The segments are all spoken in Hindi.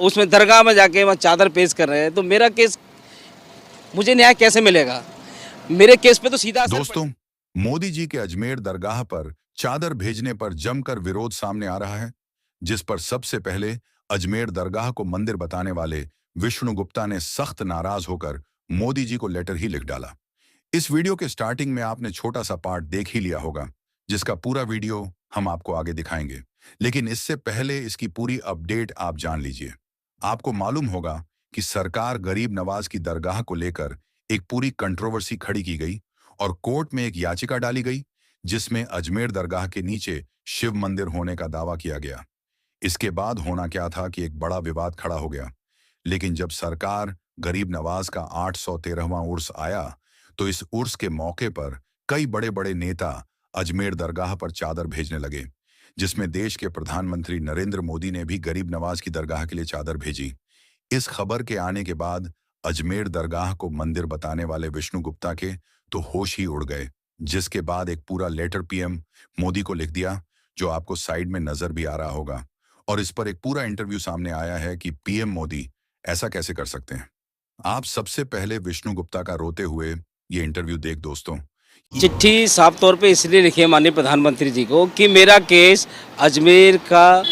उसमें दरगाह में जाके वहाँ चादर पेश कर रहे हैं, तो मेरा केस, मुझे न्याय कैसे मिलेगा? मेरे केस पे तो सीधा असर दोस्तों, मोदी जी के अजमेर दरगाह पर चादर भेजने पर जमकर विरोध सामने आ रहा है, जिस पर सबसे पहले अजमेर दरगाह को मंदिर बताने वाले विष्णु गुप्ता ने सख्त नाराज होकर मोदी जी को लेटर ही लिख डाला। इस वीडियो के स्टार्टिंग में आपने छोटा सा पार्ट देख ही लिया होगा, जिसका पूरा वीडियो हम आपको आगे दिखाएंगे। लेकिन इससे पहले इसकी पूरी अपडेट आप जान लीजिए। आपको मालूम होगा कि सरकार गरीब नवाज की दरगाह को लेकर एक पूरी कंट्रोवर्सी खड़ी की गई और कोर्ट में एक याचिका डाली गई, जिसमें अजमेर दरगाह के नीचे शिव मंदिर होने का दावा किया गया। इसके बाद होना क्या था कि एक बड़ा विवाद खड़ा हो गया। लेकिन जब सरकार गरीब नवाज का 813वां उर्स आया, तो इस उर्स के मौके पर कई बड़े बड़े नेता अजमेर दरगाह पर चादर भेजने लगे, जिसमें देश के प्रधानमंत्री नरेंद्र मोदी ने भी गरीब नवाज की दरगाह के लिए चादर भेजी। इस खबर के आने के बाद अजमेर दरगाह को मंदिर बताने वाले विष्णु गुप्ता के तो होश ही उड़ गए, जिसके बाद एक पूरा लेटर पीएम मोदी को लिख दिया, जो आपको साइड में नजर भी आ रहा होगा। और इस पर एक पूरा इंटरव्यू सामने आया है कि पीएम मोदी ऐसा कैसे कर सकते हैं। आप सबसे पहले विष्णु गुप्ता का रोते हुए ये इंटरव्यू देख दोस्तों। चिट्ठी साफ तौर पे इसलिए लिखी है माननीय प्रधानमंत्री जी को कि मेरा केस अजमेर का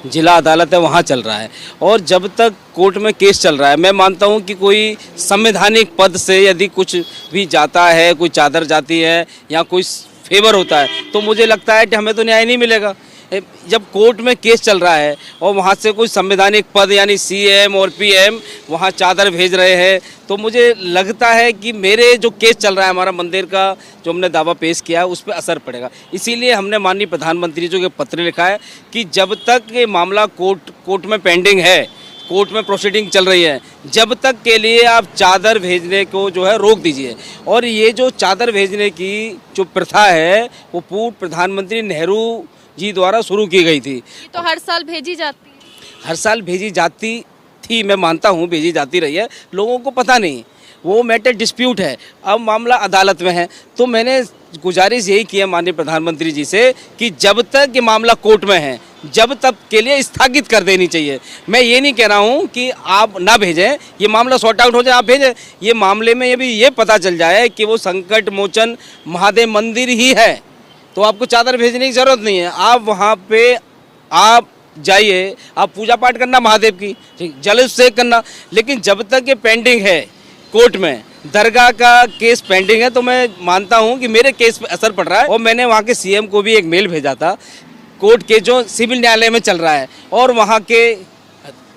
जिला अदालत है, वहाँ चल रहा है, और जब तक कोर्ट में केस चल रहा है, मैं मानता हूँ कि कोई संवैधानिक पद से यदि कुछ भी जाता है, कोई चादर जाती है या कोई फेवर होता है, तो मुझे लगता है कि हमें तो न्याय नहीं मिलेगा। जब कोर्ट में केस चल रहा है और वहाँ से कोई संवैधानिक पद यानी सीएम और पीएम वहाँ चादर भेज रहे हैं, तो मुझे लगता है कि मेरे जो केस चल रहा है, हमारा मंदिर का जो हमने दावा पेश किया है, उस पर असर पड़ेगा। इसीलिए हमने माननीय प्रधानमंत्री जी को पत्र लिखा है कि जब तक ये मामला कोर्ट में पेंडिंग है, कोर्ट में प्रोसीडिंग चल रही है, जब तक के लिए आप चादर भेजने को जो है रोक दीजिए। और ये जो चादर भेजने की जो प्रथा है, वो पूर्व प्रधानमंत्री नेहरू जी द्वारा शुरू की गई थी। तो हर साल भेजी जाती है। हर साल भेजी जाती थी, मैं मानता हूँ भेजी जाती रही है, लोगों को पता नहीं, वो मैटर डिस्प्यूट है, अब मामला अदालत में है। तो मैंने गुजारिश यही की है माननीय प्रधानमंत्री जी से कि जब तक ये मामला कोर्ट में है, जब तक के लिए स्थगित कर देनी चाहिए। मैं ये नहीं कह रहा हूँ कि आप ना भेजें, ये मामला सॉर्ट आउट हो जाए आप भेजें, ये मामले में ये भी ये पता चल जाए कि वो संकट मोचन महादेव मंदिर ही है, तो आपको चादर भेजने की ज़रूरत नहीं है। आप वहाँ पे आप जाइए, आप पूजा पाठ करना महादेव की, ठीक, जल अभिषेक करना। लेकिन जब तक ये पेंडिंग है कोर्ट में, दरगाह का केस पेंडिंग है, तो मैं मानता हूँ कि मेरे केस पे असर पड़ रहा है। और मैंने वहाँ के सीएम को भी एक मेल भेजा था, कोर्ट के जो सिविल न्यायालय में चल रहा है, और वहाँ के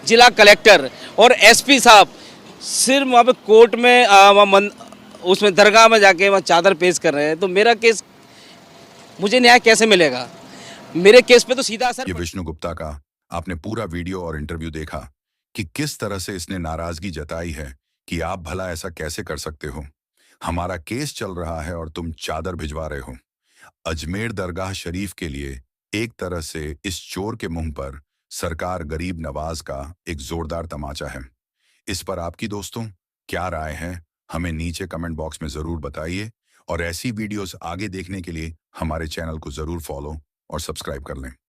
जिला कलेक्टर और एसपी साहब सिर्फ वहाँ पे कोर्ट में उसमें दरगाह में जाके वहाँ चादर पेश कर रहे हैं, तो मेरा केस, मुझे न्याय कैसे मिलेगा? मेरे केस पे तो सीधा असर। ये विष्णु गुप्ता का आपने पूरा वीडियो और इंटरव्यू देखा कि किस तरह से इसने नाराजगी जताई है कि आप भला ऐसा कैसे कर सकते हो। हमारा केस चल रहा है और तुम चादर भिजवा रहे हो। अजमेर दरगाह शरीफ के लिए एक तरह से इस चोर के मुंह पर सरकार गरीब नवाज का एक जोरदार तमाचा है। इस पर आपकी दोस्तों क्या राय है, हमें नीचे कमेंट बॉक्स में जरूर बताइए। और ऐसी वीडियोस आगे देखने के लिए हमारे चैनल को जरूर फॉलो और सब्सक्राइब कर लें।